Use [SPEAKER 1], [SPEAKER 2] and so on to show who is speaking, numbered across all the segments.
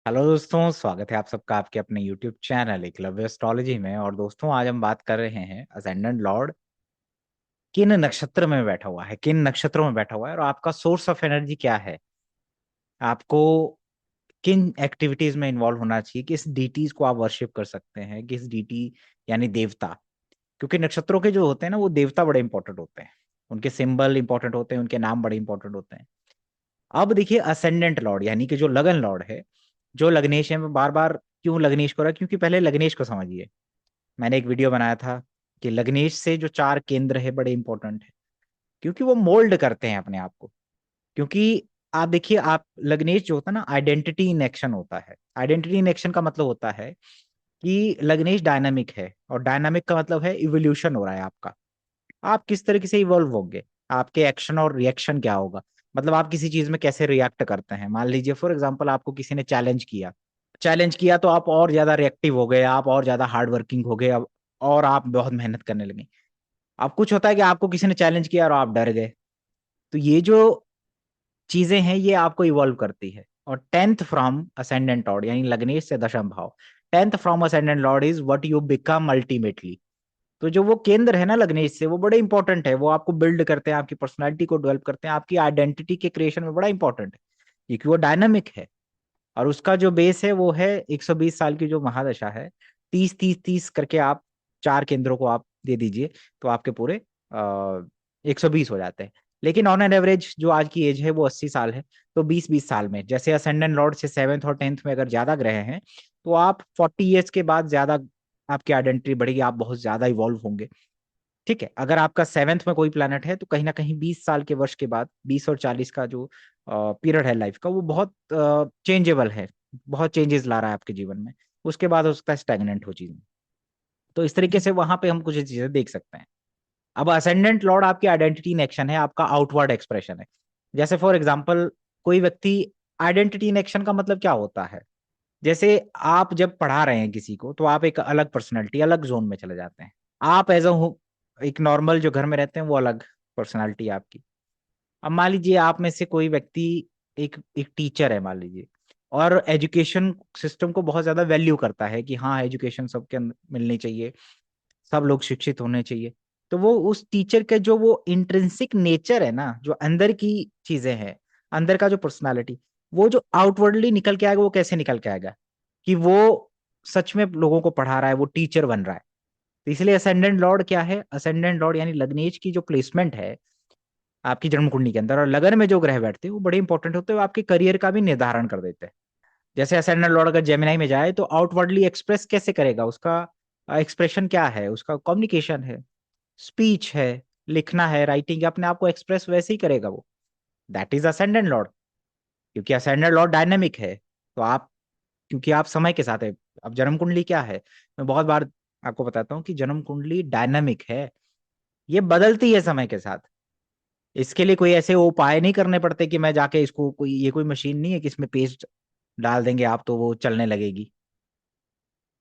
[SPEAKER 1] Hello दोस्तों, स्वागत है आप सबका आपके अपने YouTube चैनल एकलव्य एस्ट्रोलॉजी में। और दोस्तों, आज हम बात कर रहे हैं असेंडेंट लॉर्ड किन नक्षत्र में बैठा हुआ है, किन नक्षत्रों में बैठा हुआ है और आपका सोर्स ऑफ एनर्जी क्या है। आपको किन एक्टिविटीज में इन्वॉल्व होना चाहिए, किस डीटीज को आप वर्शिप कर सकते हैं, किस डीटी यानी देवता। क्योंकि नक्षत्रों के जो होते हैं ना, वो देवता बड़े इंपॉर्टेंट होते हैं, उनके सिंबल इंपॉर्टेंट होते हैं, उनके नाम बड़े इंपॉर्टेंट होते हैं। अब देखिए, असेंडेंट लॉर्ड यानी कि जो लगन लॉर्ड है, जो लग्नेश है। मैं बार बार क्यों लग्नेश को रहा, क्योंकि पहले लग्नेश को समझिए। मैंने एक वीडियो बनाया था कि लग्नेश से जो चार केंद्र है बड़े इंपॉर्टेंट है, क्योंकि वो मोल्ड करते हैं अपने आप को। क्योंकि आप देखिए, आप लग्नेश जो होता है ना, आइडेंटिटी इन एक्शन होता है। आइडेंटिटी इन एक्शन का मतलब होता है कि लग्नेश डायनामिक है, और डायनामिक का मतलब है इवोल्यूशन हो रहा है आपका। आप किस तरीके से इवॉल्व होंगे, आपके एक्शन और रिएक्शन क्या होगा। मतलब आप किसी चीज में कैसे रिएक्ट करते हैं। मान लीजिए फॉर एग्जांपल, आपको किसी ने चैलेंज किया तो आप और ज्यादा रिएक्टिव हो गए, आप और ज्यादा हार्ड वर्किंग हो गए अब, और आप बहुत मेहनत करने लगे। अब कुछ होता है कि आपको किसी ने चैलेंज किया और आप डर गए। तो ये जो चीजें हैं, ये आपको इवॉल्व करती है। और टेंथ फ्रॉम असेंडेंट लॉर्ड यानी लग्नेश से दशम भाव, tenth from ascendant Lord is what you become ultimately. तो जो वो केंद्र है ना लग्नेश से, वो बड़े इंपॉर्टेंट है। वो आपको बिल्ड करते हैं, आपकी पर्सनालिटी को डेवलप करते हैं, आपकी आइडेंटिटी के क्रिएशन में बड़ा इंपॉर्टेंट है, क्योंकि वो डायनामिक है। और उसका जो बेस है वो है 120 साल की जो महादशा है। 30 30 30 करके आप चार केंद्रों को आप दे दीजिए, तो आपके पूरे 120 हो जाते हैं। लेकिन ऑन एन एवरेज जो आज की एज है वो 80 साल है। तो 20 20 साल में, जैसे असेंडेंट लॉर्ड से सेवेंथ और टेंथ में अगर ज्यादा ग्रह हैं, तो आप 40 ईयर्स के बाद ज्यादा आपकी आइडेंटिटी बढ़ेगी, आप बहुत ज्यादा इवॉल्व होंगे। ठीक है, अगर आपका सेवेंथ में कोई प्लैनेट है, तो कहीं ना कहीं 20 साल के वर्ष के बाद, 20 और 40 का जो पीरियड है लाइफ का, वो बहुत चेंजेबल है, बहुत चेंजेस ला रहा है आपके जीवन में। उसके बाद हो सकता है स्टैग्नेंट हो चीजें। तो इस तरीके से वहां पे हम कुछ चीजें देख सकते हैं। अब असेंडेंट लॉर्ड आपकी आइडेंटिटी इन एक्शन है, आपका आउटवर्ड एक्सप्रेशन है। जैसे फॉर एग्जाम्पल, कोई व्यक्ति, आइडेंटिटी इन एक्शन का मतलब क्या होता है। जैसे आप जब पढ़ा रहे हैं किसी को, तो आप एक अलग पर्सनैलिटी, अलग जोन में चले जाते हैं। आप एज अ एक नॉर्मल जो घर में रहते हैं, वो अलग पर्सनालिटी है आपकी। अब मान लीजिए आप में से कोई व्यक्ति एक एक टीचर है मान लीजिए, और एजुकेशन सिस्टम को बहुत ज्यादा वैल्यू करता है कि हाँ, एजुकेशन सबके मिलनी चाहिए, सब लोग शिक्षित होने चाहिए। तो वो उस टीचर के जो वो इंट्रिंसिक नेचर है ना, जो अंदर की चीजें हैं, अंदर का जो पर्सनालिटी, वो जो आउटवर्डली निकल के आएगा, वो कैसे निकल के आएगा कि वो सच में लोगों को पढ़ा रहा है, वो टीचर बन रहा है। तो इसलिए असेंडेंट लॉर्ड क्या है, असेंडेंट लॉर्ड यानी लग्नेश की जो प्लेसमेंट है आपकी जन्म कुंडली के अंदर, और लगन में जो ग्रह बैठते हैं वो बड़े इंपॉर्टेंट होते हैं, वो आपके करियर का भी निर्धारण कर देते हैं। जैसे असेंडेंट लॉर्ड अगर जेमिनाई में जाए, तो आउटवर्डली एक्सप्रेस कैसे करेगा, उसका एक्सप्रेशन क्या है, उसका कम्युनिकेशन है, स्पीच है, लिखना है, राइटिंग, अपने आप को एक्सप्रेस वैसे ही करेगा वो। That is ascendant Lord. क्योंकि असेंडेंट लॉर्ड डायनेमिक है। तो आप, क्योंकि आप समय के साथ है। अब जन्म कुंडली क्या है, मैं बहुत बार आपको बताता हूँ कि जन्म कुंडली डायनामिक है, ये बदलती है समय के साथ। इसके लिए कोई ऐसे उपाय नहीं करने पड़ते कि मैं जाके इसको, कोई ये कोई मशीन नहीं है कि इसमें पेस्ट डाल देंगे आप तो वो चलने लगेगी।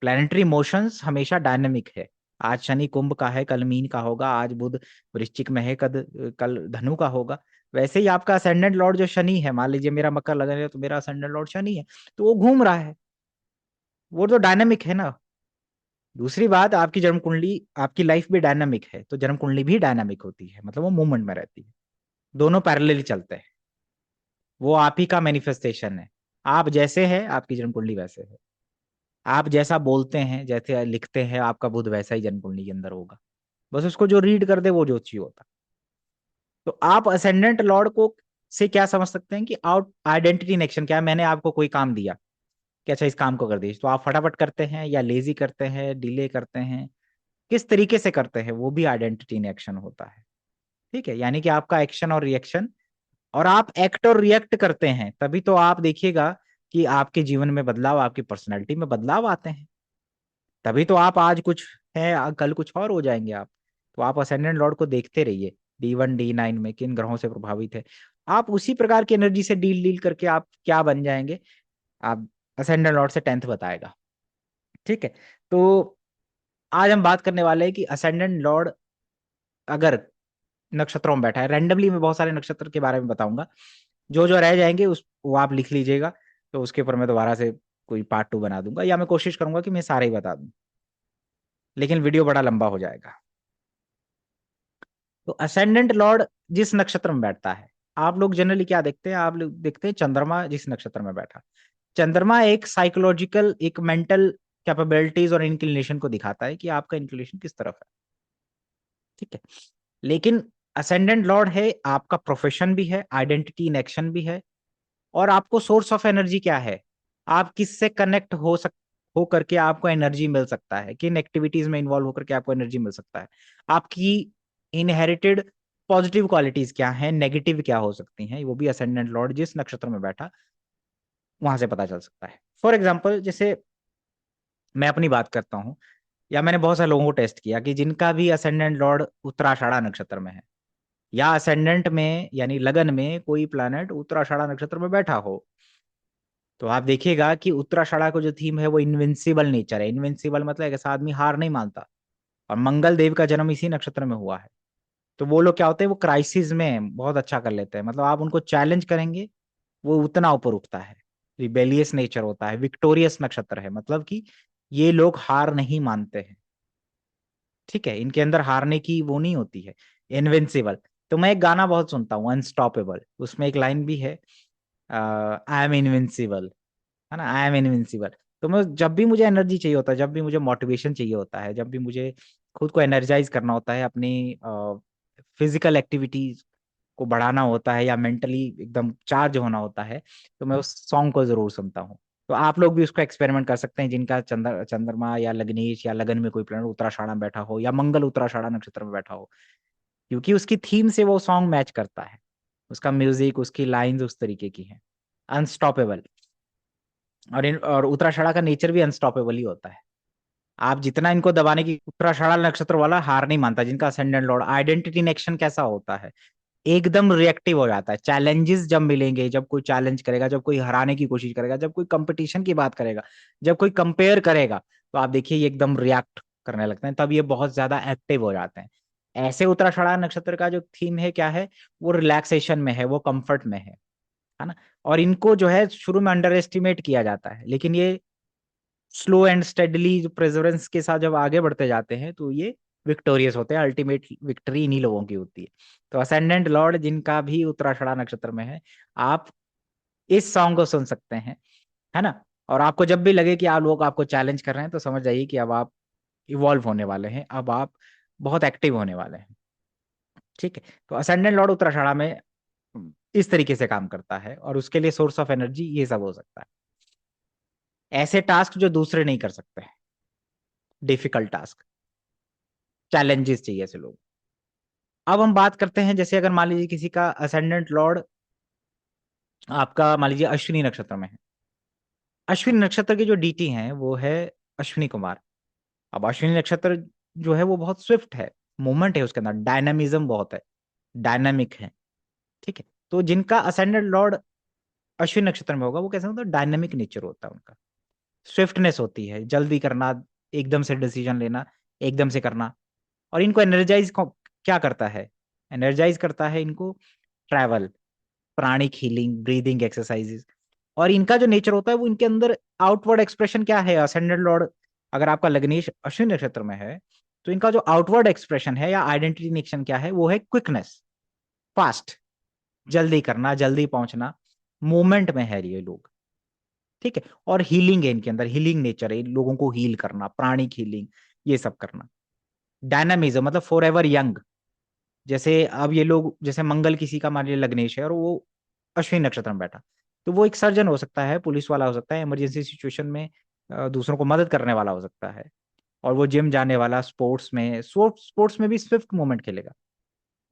[SPEAKER 1] प्लैनेटरी मोशंस हमेशा डायनेमिक है। आज शनि कुंभ का है, कल मीन का होगा, आज बुध वृश्चिक में है, कल धनु का होगा। वैसे ही आपका असेंडेंट लॉर्ड जो शनि है, मान लीजिए मेरा मकर लग्न है, तो मेरा असेंडेंट लॉर्ड शनि है, तो वो घूम रहा है, वो तो डायनेमिक है ना। दूसरी बात, आपकी जन्म कुंडली, आपकी लाइफ भी डायनामिक है, तो जन्म कुंडली भी डायनामिक होती है, मतलब वो मूवमेंट में रहती है। दोनों पैरेलली चलते हैं। वो आप ही का मैनिफेस्टेशन है। आप जैसे हैं, आपकी जन्म कुंडली वैसे है। आप जैसा बोलते हैं, जैसे लिखते हैं, आपका बुध वैसा ही जन्म कुंडली के अंदर होगा। बस उसको जो रीड कर दे वो जो चाहिए होता। तो आप असेंडेंट लॉर्ड को से क्या समझ सकते हैं कि आउट आइडेंटिटी इन एक्शन क्या है। मैंने आपको कोई काम दिया कि अच्छा इस काम को कर दीजिए, तो आप फटाफट करते हैं या लेजी करते हैं, डिले करते हैं, किस तरीके से करते हैं, वो भी आइडेंटिटी इन एक्शन होता है। ठीक है, यानी कि आपका एक्शन और रिएक्शन, और आप एक्ट और रिएक्ट करते हैं, तभी तो आप देखिएगा कि आपके जीवन में बदलाव, आपकी पर्सनैलिटी में बदलाव आते हैं। तभी तो आप आज कुछ है, कल कुछ और हो जाएंगे आप। तो आप असेंडेंट लॉर्ड को देखते रहिए, D1 D9 में किन ग्रहों से प्रभावित है, आप उसी प्रकार की एनर्जी से डील डील करके आप क्या बन जाएंगे। आप, असेंडेंट लॉर्ड से टेंथ बताएगा। ठीक है। तो आज हम बात करने वाले हैं कि असेंडेंट लॉर्ड अगर नक्षत्रों में बैठा है, रैंडमली मैं बहुत सारे नक्षत्र के बारे में बताऊंगा, जो जो रह जाएंगे उस वो आप लिख लीजिएगा। तो उसके ऊपर मैं दोबारा से कोई पार्ट 2 बना दूंगा, या मैं कोशिश करूंगा कि मैं सारे ही बता दूं, लेकिन वीडियो बड़ा लंबा हो जाएगा। तो असेंडेंट लॉर्ड जिस नक्षत्र में बैठता है, आप लोग जनरली क्या देखते हैं, आप लोग देखते हैं चंद्रमा जिस नक्षत्र में बैठा। चंद्रमा एक साइकोलॉजिकल, एक मेंटल कैपेबिलिटीज और इंक्लिनेशन को दिखाता है कि आपका इंक्लिनेशन किस तरफ है। ठीक है। लेकिन असेंडेंट लॉर्ड है, आपका प्रोफेशन भी है, आइडेंटिटी इन एक्शन भी है, और आपको सोर्स ऑफ एनर्जी क्या है, आप किससे कनेक्ट हो करके आपको एनर्जी मिल सकता है, किन एक्टिविटीज में इन्वॉल्व होकर के आपको एनर्जी मिल सकता है, आपकी इनहेरिटेड पॉजिटिव क्वालिटीज क्या हैं, नेगेटिव क्या हो सकती हैं, वो भी असेंडेंट लॉर्ड जिस नक्षत्र में बैठा वहां से पता चल सकता है। फॉर एग्जाम्पल, जैसे मैं अपनी बात करता हूँ, या मैंने बहुत सारे लोगों को टेस्ट किया कि जिनका भी असेंडेंट लॉर्ड उत्तराषाढ़ा नक्षत्र में है, या असेंडेंट में यानी लगन में कोई प्लैनेट उत्तराषाढ़ा नक्षत्र में बैठा हो, तो आप देखिएगा कि उत्तराषाढ़ा को जो थीम है वो इनविंसिबल नेचर है। इनविंसिबल मतलब ऐसा आदमी हार नहीं मानता, और मंगल देव का जन्म इसी नक्षत्र में हुआ है। तो वो लोग क्या होते हैं, वो क्राइसिस में बहुत अच्छा कर लेते हैं, मतलब आप उनको चैलेंज करेंगे वो उतना ऊपर उठता है। रिबेलियस नेचर होता है, विक्टोरियस नक्षत्र है, मतलब कि ये लोग हार नहीं मानते हैं। ठीक है, इनके अंदर हारने की वो नहीं होती है, इनविंसिबल। तो मैं एक गाना बहुत सुनता हूँ, अनस्टॉपेबल, उसमें एक लाइन भी है, आई एम इनविंसिबल, है ना, आई एम इनविंसिबल। तो मैं जब भी मुझे एनर्जी चाहिए होता है, जब भी मुझे मोटिवेशन चाहिए होता है, जब भी मुझे खुद को एनर्जाइज करना होता है, अपनी फिजिकल एक्टिविटीज को बढ़ाना होता है, या मेंटली एकदम चार्ज होना होता है, तो मैं उस सॉन्ग को जरूर सुनता हूँ। तो आप लोग भी उसको एक्सपेरिमेंट कर सकते हैं, जिनका चंद्रमा या लग्नेश या लगन में कोई प्लैनेट उत्तराषाढ़ा में बैठा हो, या मंगल उत्तराषाढ़ा नक्षत्र में बैठा हो, क्योंकि उसकी थीम से वो सॉन्ग मैच करता है, उसका म्यूजिक, उसकी लाइंस उस तरीके की है, अनस्टॉपेबल। और उत्तराषाढ़ा का नेचर भी अनस्टॉपेबल ही होता है। आप जितना इनको दबाने की, उत्तराषाढ़ा नक्षत्र वाला हार नहीं मानता, जिनका ascendant Lord, identity in action कैसा होता है, एकदम रिएक्टिव हो जाता है। चैलेंजेस जब मिलेंगे, जब कोई चैलेंज करेगा, जब कोई हराने की कोशिश करेगा, जब कोई कंपटीशन की बात करेगा, जब कोई कंपेयर करेगा, तो आप देखिए ये एकदम रिएक्ट करने लगते हैं, तब ये बहुत ज्यादा एक्टिव हो जाते हैं। ऐसे उत्तराषाढ़ा नक्षत्र का जो थीम है क्या है, वो रिलैक्सेशन में है, वो कंफर्ट में है ना। और इनको जो है शुरू में अंडर एस्टिमेट किया जाता है, लेकिन ये स्लो एंड स्टेडली जो प्रेजरेंस के साथ जब आगे बढ़ते जाते हैं, तो ये विक्टोरियस होते हैं। अल्टीमेट विक्ट्री इन्हीं लोगों की होती है। तो असेंडेंट लॉर्ड जिनका भी उत्तराषाढ़ा नक्षत्र में है, आप इस सॉन्ग को सुन सकते हैं, है ना। और आपको जब भी लगे कि आप लोग आपको चैलेंज कर रहे हैं, तो समझ जाइए कि अब आप इवॉल्व होने वाले हैं, अब आप बहुत एक्टिव होने वाले हैं। ठीक है। तो असेंडेंट लॉर्ड उत्तराषाढ़ा में इस तरीके से काम करता है, और उसके लिए सोर्स ऑफ एनर्जी ये सब हो सकता है, ऐसे टास्क जो दूसरे नहीं कर सकते, डिफिकल्ट टास्क, चैलेंजेस चाहिए ऐसे लोग। अब हम बात करते हैं, जैसे अगर मान लीजिए किसी का असेंडेंट लॉर्ड आपका मान लीजिए अश्विनी नक्षत्र में है। अश्विनी नक्षत्र के जो डीटी हैं वो है अश्विनी कुमार। अब अश्विनी नक्षत्र जो है वो बहुत स्विफ्ट है, मूवमेंट है उसके अंदर, डायनामिज्म बहुत है, डायनामिक है। ठीक है। तो जिनका असेंडेंट लॉर्ड अश्विनी नक्षत्र में होगा, वो कैसा होता है, डायनामिक नेचर होता है उनका, स्विफ्टनेस होती है, जल्दी करना, एकदम से डिसीजन लेना, एकदम से करना। और इनको एनर्जाइज क्या करता है, एनर्जाइज करता है इनको travel, pranic healing, breathing exercises. और इनका जो नेचर होता है वो इनके अंदर आउटवर्ड एक्सप्रेशन क्या है, असेंडेंट लॉर्ड अगर आपका लग्नेश अश्विनी नक्षत्र में है, तो इनका जो आउटवर्ड एक्सप्रेशन है या आइडेंटिटी नेक्शन क्या है, वो है क्विकनेस, फास्ट, जल्दी करना, जल्दी पहुंचना, मूवमेंट में है ये लोग। ठीक है। और हीलिंग है इनके अंदर, हीलिंग नेचर है, इन लोगों को हील करना, प्राणिक हीलिंग, ये सब करना। डायनामिज्म मतलब फॉर एवर यंग। जैसे अब ये लोग, जैसे मंगल किसी का मान लीजिए लग्नेश है और वो अश्विनी नक्षत्र में बैठा, तो वो एक सर्जन हो सकता है, पुलिस वाला हो सकता है, इमरजेंसी सिचुएशन में दूसरों को मदद करने वाला हो सकता है, और वो जिम जाने वाला, स्पोर्ट्स में भी स्विफ्ट मूवमेंट खेलेगा,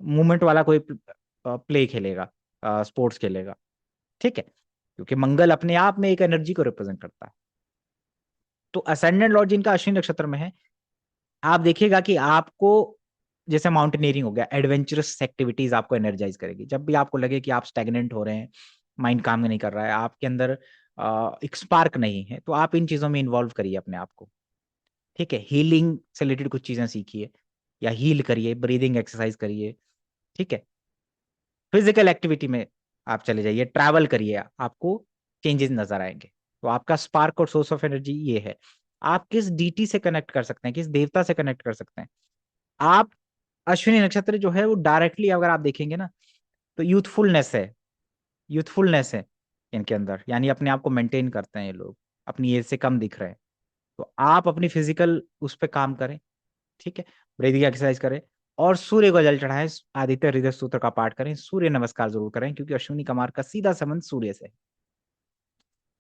[SPEAKER 1] मूवमेंट वाला कोई प्ले खेलेगा, स्पोर्ट्स खेलेगा। ठीक है, क्योंकि मंगल अपने आप में एक एनर्जी को रिप्रेजेंट करता है। तो असेंडेंट लॉर्ड जिनका अश्विनी नक्षत्र में है, आप देखिएगा कि आपको, जैसे माउंटेनियरिंग हो गया, एडवेंचरस एक्टिविटीज आपको एनर्जाइज करेगी। जब भी आपको लगे कि आप स्टैग्नेंट हो रहे हैं, माइंड काम नहीं कर रहा है, आपके अंदर एक स्पार्क नहीं है, तो आप इन चीजों में इन्वॉल्व करिए अपने आप को। ठीक है, हीलिंग से रिलेटेड कुछ चीजें सीखिए, या हील करिए, ब्रीदिंग एक्सरसाइज करिए। ठीक है, फिजिकल एक्टिविटी में आप चले जाइए, ट्रैवल करिए, आपको चेंजेस नजर आएंगे। तो आपका स्पार्क और सोर्स ऑफ एनर्जी ये है। आप किस डीटी से कनेक्ट कर सकते हैं, किस देवता से कनेक्ट कर सकते हैं। आप अश्विनी नक्षत्र जो है वो डायरेक्टली अगर आप देखेंगे ना, तो यूथफुलनेस है, यूथफुलनेस है इनके अंदर, यानी अपने आप को मेंटेन करते हैं ये लोग, अपनी एज से कम दिख रहे हैं। तो आप अपनी फिजिकल उस पर काम करें, ठीक है, ब्रीदिंग एक्सरसाइज करें, और सूर्य को जल चढ़ाएं, आदित्य हृदय सूत्र का पाठ करें, सूर्य नमस्कार जरूर करें, क्योंकि अश्विनी कुमार का सीधा संबंध सूर्य से है।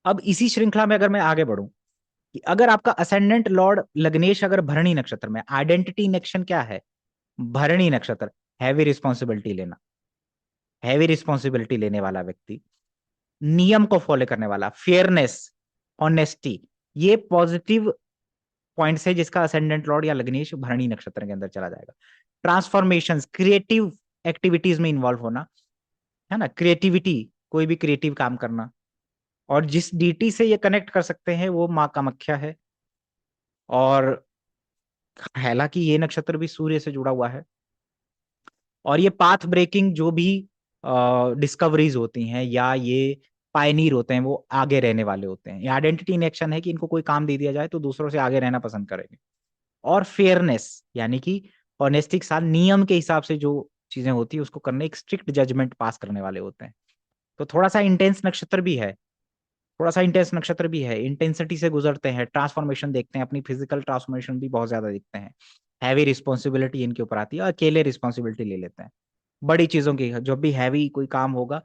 [SPEAKER 1] अब इसी श्रृंखला में अगर मैं आगे बढ़ूं, कि अगर आपका असेंडेंट लॉर्ड लग्नेश अगर भरणी नक्षत्र में, आइडेंटिटी नेक्शन क्या है, भरणी नक्षत्र, हैवी रिस्पॉन्सिबिलिटी लेना, हैवी रिस्पॉन्सिबिलिटी लेने वाला व्यक्ति, नियम को फॉलो करने वाला, फेयरनेस, ऑनेस्टी, ये पॉजिटिव पॉइंट्स है जिसका असेंडेंट लॉर्ड या लग्नेश भरणी नक्षत्र के अंदर चला जाएगा। ट्रांसफॉर्मेशन, क्रिएटिव एक्टिविटीज में इन्वॉल्व होना, है ना, क्रिएटिविटी, कोई भी क्रिएटिव काम करना। और जिस डीटी से ये कनेक्ट कर सकते हैं वो माँ कामाख्या है। और हालांकि ये नक्षत्र भी सूर्य से जुड़ा हुआ है, और ये पाथ ब्रेकिंग जो भी डिस्कवरीज होती हैं या ये पायनीर होते हैं, वो आगे रहने वाले होते हैं। ये आइडेंटिटी इन एक्शन है कि इनको कोई काम दे दिया जाए तो दूसरों से आगे रहना पसंद करेंगे। और फेयरनेस, यानी कि ऑनेस्टी के साथ नियम के हिसाब से जो चीजें होती है उसको करने, एक स्ट्रिक्ट जजमेंट पास करने वाले होते हैं। तो थोड़ा सा इंटेंस नक्षत्र भी है, थोड़ा सा इंटेंस नक्षत्र भी है, इंटेंसिटी से गुजरते हैं, ट्रांसफॉर्मेशन देखते हैं, अपनी फिजिकल ट्रांसफॉर्मेशन भी बहुत ज्यादा दिखते हैं। हैवी रिस्पॉन्सिबिलिटी इनके ऊपर आती है, अकेले रिस्पॉन्सिबिलिटी ले लेते हैं बड़ी चीजों की। जब भी हैवी कोई काम होगा,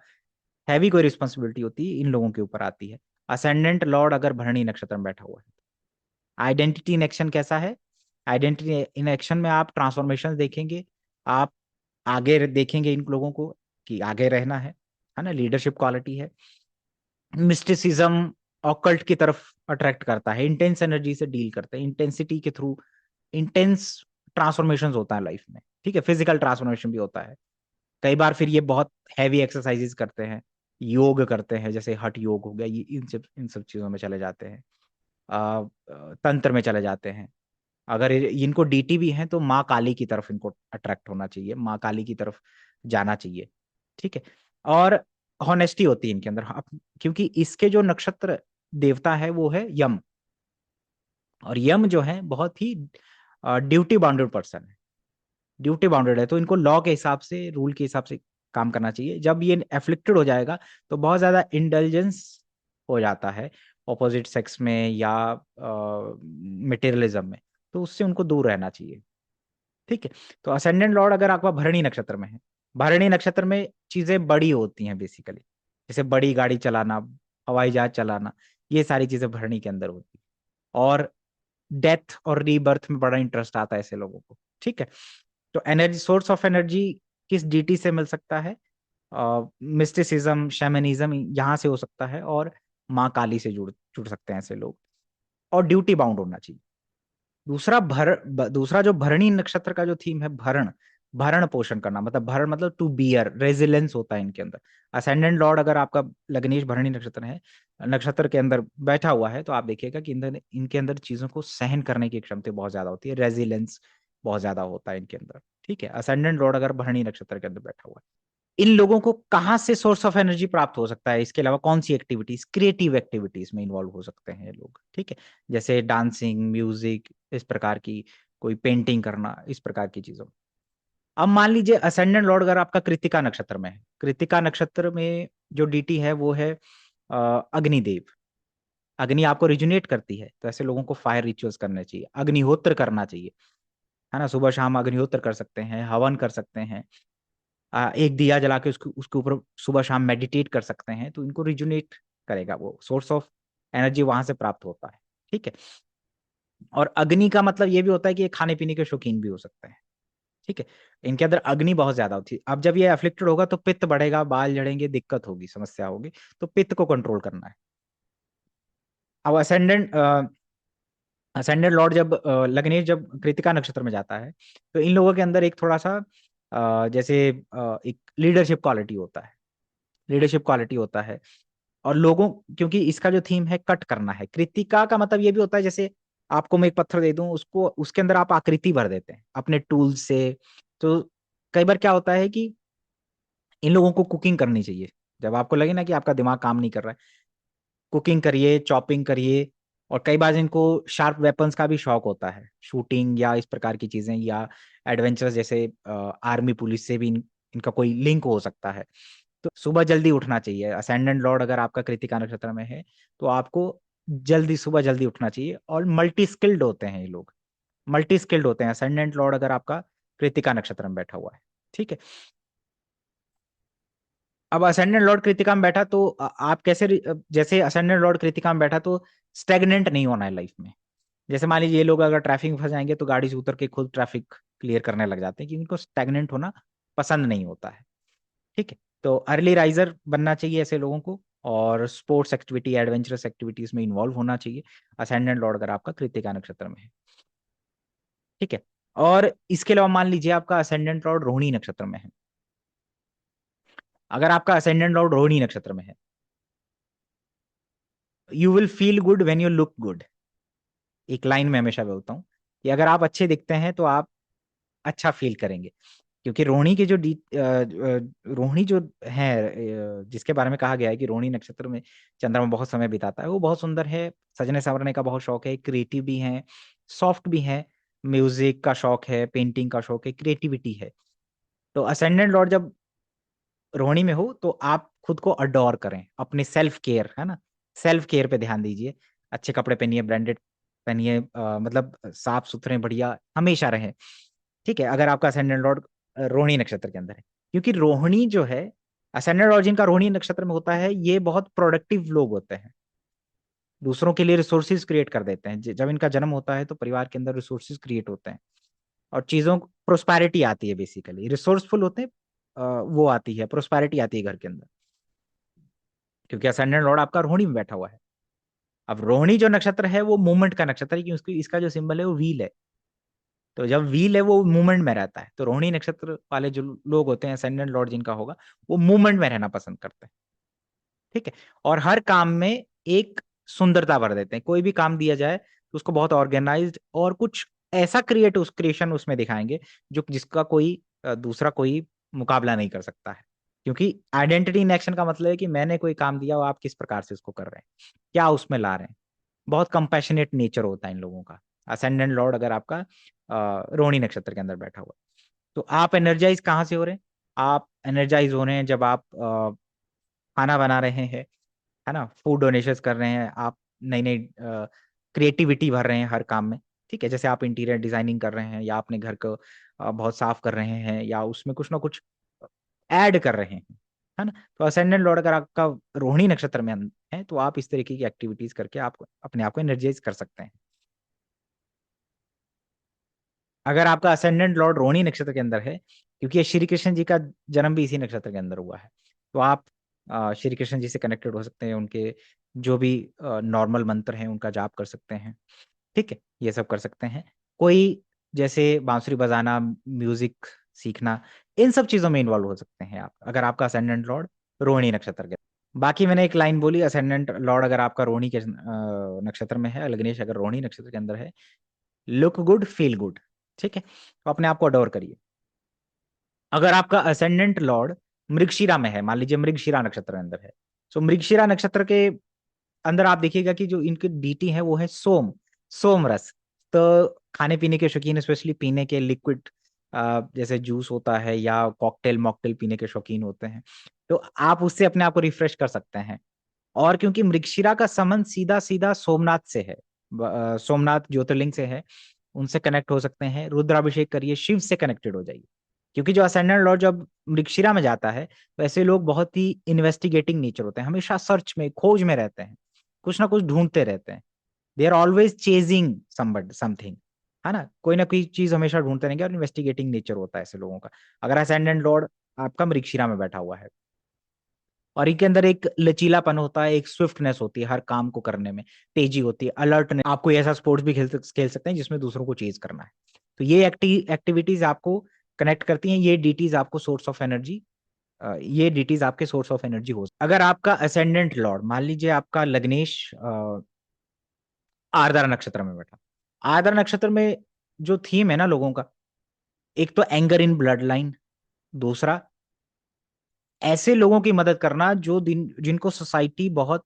[SPEAKER 1] हैवी कोई रिस्पॉन्सिबिलिटी होती है, इन लोगों के ऊपर आती है। असेंडेंट लॉर्ड अगर भरणी नक्षत्र में बैठा हुआ है, आइडेंटिटी इन एक्शन कैसा है, आइडेंटिटी इन एक्शन में आप ट्रांसफॉर्मेशन देखेंगे, आप आगे देखेंगे इन लोगों को कि आगे रहना है ना, लीडरशिप क्वालिटी है। मिस्टिसिज्म, ऑकल्ट की तरफ अट्रैक्ट करता है, इंटेंस एनर्जी से डील करते हैं, इंटेंसिटी के थ्रू इंटेंस ट्रांसफॉर्मेशन होता है लाइफ में, ठीक है, फिजिकल ट्रांसफॉर्मेशन भी होता है। कई बार फिर ये बहुत हैवी एक्सरसाइजेस करते हैं, योग करते हैं, जैसे हठ योग हो गया, ये इन सब चीजों में चले जाते हैं, तंत्र में चले जाते हैं। अगर इनको डीटी भी है तो माँ काली की तरफ इनको अट्रैक्ट होना चाहिए, माँ काली की तरफ जाना चाहिए, ठीक है। और हॉनेस्टी होती है इनके अंदर, क्योंकि इसके जो नक्षत्र देवता है वो है यम, और यम जो है बहुत ही ड्यूटी बाउंडेड पर्सन है, ड्यूटी बाउंडेड है, तो इनको लॉ के हिसाब से, रूल के हिसाब से काम करना चाहिए। जब ये एफ्लिक्टेड हो जाएगा तो बहुत ज्यादा इंटेलिजेंस हो जाता है ऑपोजिट सेक्स में या मटेरियलिज्म में, तो उससे उनको दूर रहना चाहिए, ठीक है। तो असेंडेंट लॉर्ड अगर आपका भरणी नक्षत्र में है, भरणी नक्षत्र में चीजें बड़ी होती हैं बेसिकली, जैसे बड़ी गाड़ी चलाना, हवाई जहाज चलाना, ये सारी चीजें भरणी के अंदर होती है। और डेथ और रीबर्थ में बड़ा इंटरेस्ट आता है ऐसे लोगों को, ठीक है। तो एनर्जी, सोर्स ऑफ एनर्जी किस डीटी से मिल सकता है, मिस्टिसिज्म, शैमनिज्म यहाँ से हो सकता है, और माँ काली से जुड़ जुड़ सकते हैं ऐसे लोग। और ड्यूटी बाउंड होना चाहिए। दूसरा जो भरणी नक्षत्र का जो थीम है, भरण, भरण पोषण करना, मतलब भरण मतलब टू बियर, रेजिलेंस होता है इनके अंदर। असेंडेंट लॉर्ड अगर आपका लग्नेश भरणी नक्षत्र है, नक्षत्र के अंदर बैठा हुआ है, तो आप देखिएगा कि इनके अंदर चीजों को सहन करने की क्षमता बहुत ज्यादा होती है, रेजिलेंस बहुत ज्यादा होता है इनके अंदर, ठीक है। असेंडेंट लॉर्ड अगर भरणी नक्षत्र के अंदर बैठा हुआ है, इन लोगों को कहाँ से सोर्स ऑफ एनर्जी प्राप्त हो सकता है, इसके अलावा कौन सी एक्टिविटीज, क्रिएटिव एक्टिविटीज में इन्वॉल्व हो सकते हैं ये लोग, ठीक है, जैसे डांसिंग, म्यूजिक, इस प्रकार की, कोई पेंटिंग करना, इस प्रकार की चीजों। अब मान लीजिए असेंडेंट लॉर्ड अगर आपका कृतिका नक्षत्र में है, कृतिका नक्षत्र में जो डीटी है वो है अग्निदेव। अग्नि आपको रिजुनेट करती है, तो ऐसे लोगों को फायर रिचुअल्स करने चाहिए, अग्निहोत्र करना चाहिए, है ना, सुबह शाम अग्निहोत्र कर सकते हैं, हवन कर सकते हैं, एक दिया जला के उसके उसके ऊपर सुबह शाम मेडिटेट कर सकते हैं, तो इनको रिजुनेट करेगा, वो सोर्स ऑफ एनर्जी वहां से प्राप्त होता है, ठीक है। और अग्नि का मतलब ये भी होता है कि ये खाने पीने के शौकीन भी हो सकते हैं, ठीक है। इनके अंदर अग्नि बहुत ज्यादा होती है। अब जब ये अफ्लिक्टेड होगा तो पित्त बढ़ेगा, बाल झड़ेंगे, दिक्कत होगी, समस्या होगी, तो पित्त को कंट्रोल करना है। अब असेंडेंट लॉर्ड जब लग्नेश जब कृतिका नक्षत्र में जाता है, तो इन लोगों के अंदर एक थोड़ा सा जैसे एक लीडरशिप क्वालिटी होता है, लीडरशिप क्वालिटी होता है। और लोगों, क्योंकि इसका जो थीम है कट करना है, कृतिका का मतलब ये भी होता है, जैसे आपको मैं एक पत्थर दे दूं, उसको उसके अंदर आप आकृति भर देते हैं अपने टूल से। तो कई बार क्या होता है कि इन लोगों को कुकिंग करनी चाहिए, जब आपको लगे ना कि आपका दिमाग काम नहीं कर रहा है, कुकिंग करिए, चॉपिंग करिए, और कई बार इनको शार्प वेपन्स का भी शौक होता है, शूटिंग या इस प्रकार की चीजें, या एडवेंचर्स जैसे आर्मी पुलिस से भी इनका कोई लिंक हो सकता है। तो सुबह जल्दी उठना चाहिए। असेंडेंट लॉर्ड अगर आपका कृतिका नक्षत्र में है तो आपको सुबह जल्दी उठना चाहिए। और मल्टी स्किल्ड होते हैं ये लोग, मल्टी स्किल्ड होते हैं असेंडेंट लॉर्ड अगर आपका कृतिका नक्षत्र में बैठा हुआ है। ठीक है। अब असेंडेंट लॉर्ड कृतिका में बैठा तो आप कैसे जैसे असेंडेंट लॉर्ड कृतिका में बैठा तो स्टेगनेंट नहीं होना है लाइफ में। जैसे मान लीजिए ये लोग अगर ट्रैफिक में फंस जाएंगे तो गाड़ी से उतर के खुद ट्रैफिक क्लियर करने लग जाते हैं, क्योंकि इनको स्टेगनेंट होना पसंद नहीं होता है। ठीक है। तो अर्ली राइजर बनना चाहिए ऐसे लोगों को, और स्पोर्ट्स एक्टिविटी, एडवेंचरस एक्टिविटीज में इन्वॉल्व होना चाहिए असेंडेंट लॉर्ड अगर आपका कृतिका नक्षत्र में है। ठीक है। और इसके अलावा मान लीजिए आपका असेंडेंट लॉर्ड रोहिणी नक्षत्र में है। अगर आपका असेंडेंट लॉर्ड रोहिणी नक्षत्र में है, you will feel good when you look good. एक लाइन में हमेशा बोलता हूँ कि अगर आप अच्छे दिखते हैं तो आप अच्छा फील करेंगे। क्योंकि रोहिणी के जो रोहिणी जो है, जिसके बारे में कहा गया है कि रोहिणी नक्षत्र में चंद्रमा बहुत समय बिताता है, वो बहुत सुंदर है, सजने संवरने का बहुत शौक है, क्रिएटिव भी है, सॉफ्ट भी है, म्यूजिक का शौक है, पेंटिंग का शौक है, क्रिएटिविटी है। तो असेंडेंट लॉर्ड जब रोहिणी में हो तो आप खुद को अडोर करें, अपनी सेल्फ केयर है ना, सेल्फ केयर पे ध्यान दीजिए। अच्छे कपड़े पहनिए, ब्रांडेड पहनिए, मतलब साफ सुथरे बढ़िया हमेशा रहें। ठीक है। अगर आपका असेंडेंट लॉर्ड रोहिणी नक्षत्र के अंदर है, क्योंकि रोहिणी जो है, असेंडेंट लॉर्ड जिनका रोहिणी नक्षत्र में होता है, ये बहुत प्रोडक्टिव लोग होते हैं, दूसरों के लिए रिसोर्सेज क्रिएट कर देते हैं। जब इनका जन्म होता है तो परिवार के अंदर रिसोर्सेज क्रिएट होते हैं, और चीजों प्रोस्पैरिटी आती है, बेसिकली रिसोर्सफुल होते हैं। वो आती है, प्रोस्पैरिटी आती है घर के अंदर, क्योंकि असेंडेंट लॉर्ड आपका रोहिणी में बैठा हुआ है। अब रोहिणी जो नक्षत्र है वो मूवमेंट का नक्षत्र है, क्योंकि इसका जो सिंबल है वो व्हील है। तो जब व्हील है वो मूवमेंट में रहता है, तो रोहिणी नक्षत्र वाले जो लोग होते हैं, असेंडेंट लॉर्ड जिनका होगा, वो मूवमेंट में रहना पसंद करते हैं। ठीक है। और हर काम में एक सुंदरता भर देते हैं, कोई भी काम दिया जाए तो उसको बहुत ऑर्गेनाइज्ड और कुछ ऐसा क्रिएट उसमें दिखाएंगे जो जिसका कोई दूसरा कोई मुकाबला नहीं कर सकता है। क्योंकि आइडेंटिटी इन एक्शन का मतलब है कि मैंने कोई काम दिया और आप किस प्रकार से उसको कर रहे हैं, क्या उसमें ला रहे हैं। बहुत कंपैशनेट नेचर होता है इन लोगों का। असेंडेंट लॉर्ड अगर आपका रोहिणी नक्षत्र के अंदर बैठा हुआ है, तो आप एनर्जाइज कहाँ से हो रहे हैं? आप एनर्जाइज हो रहे हैं जब आप खाना बना रहे हैं, है ना, फूड डोनेशंस कर रहे हैं आप, नई नई क्रिएटिविटी भर रहे हैं हर काम में। ठीक है। जैसे आप इंटीरियर डिजाइनिंग कर रहे हैं, या अपने घर को बहुत साफ कर रहे हैं, या उसमें कुछ ना कुछ ऐड कर रहे हैं, है ना। तो असेंडेंट लॉर्ड अगर आपका रोहिणी नक्षत्र में है तो आप इस तरीके की एक्टिविटीज करके आप अपने आप को एनर्जाइज कर सकते हैं। अगर आपका असेंडेंट लॉर्ड रोहिणी नक्षत्र के अंदर है, क्योंकि ये श्री कृष्ण जी का जन्म भी इसी नक्षत्र के अंदर हुआ है, तो आप श्री कृष्ण जी से कनेक्टेड हो सकते हैं, उनके जो भी नॉर्मल मंत्र हैं उनका जाप कर सकते हैं। ठीक है। ये सब कर सकते हैं। कोई जैसे बांसुरी बजाना, म्यूजिक सीखना, इन सब चीजों में इन्वॉल्व हो सकते हैं आप, अगर आपका असेंडेंट लॉर्ड रोहिणी नक्षत्र के। बाकी मैंने एक लाइन बोली, असेंडेंट लॉर्ड अगर आपका रोहिणी के नक्षत्र में है, लग्नेश अगर रोहिणी नक्षत्र के अंदर है, लुक गुड फील गुड। ठीक है। तो अपने आप को अडोर करिए। अगर आपका असेंडेंट लॉर्ड मृगशिरा में है, मान लीजिए मृगशिरा नक्षत्र के अंदर है, तो मृगशिरा नक्षत्र के अंदर आप देखिएगा कि जो इनकी डीटी है वो है सोम, सोम रस। तो खाने पीने के शौकीन, स्पेशली पीने के लिक्विड, जैसे जूस होता है या कॉकटेल मॉकटेल पीने के शौकीन होते हैं, तो आप उससे अपने आप को रिफ्रेश कर सकते हैं। और क्योंकि मृगशिरा का संबंध सीधा सीधा सोमनाथ से है, सोमनाथ ज्योतिर्लिंग से है, उनसे कनेक्ट हो सकते हैं। रुद्राभिषेक करिए, शिव से कनेक्टेड हो जाइए। क्योंकि जो असेंडेंट लॉर्ड जब मृगशिरा में जाता है, तो ऐसे लोग बहुत ही इन्वेस्टिगेटिंग नेचर होते हैं, हमेशा सर्च में, खोज में रहते हैं, कुछ ना कुछ ढूंढते रहते हैं। They are always chasing something, है ना, कोई ना कोई चीज हमेशा ढूंढते रहेंगे, और इन्वेस्टिगेटिंग नेचर होता है ऐसे लोगों का, अगर असेंडेंट लॉर्ड आपका मृगशिरा में बैठा हुआ है। और इनके अंदर एक लचीलापन होता है, एक स्विफ्टनेस होती है हर काम को करने में, तेजी होती है, अलर्टनेस। आप कोई ऐसा स्पोर्ट्स भी खेल सकते हैं जिसमें दूसरों को चेज करना है। तो ये एक्टिविटीज आपको कनेक्ट करती हैं, ये डीटीज आपको सोर्स ऑफ एनर्जी, ये डीटीज आपके सोर्स ऑफ एनर्जी हो। अगर आपका असेंडेंट लॉर्ड, मान लीजिए आपका लग्नेश आर्द्रा नक्षत्र में बैठा, आर्द्रा नक्षत्र में जो थीम है ना लोगों का, एक तो एंगर इन ब्लड लाइन, दूसरा ऐसे लोगों की मदद करना जो जिनको सोसाइटी बहुत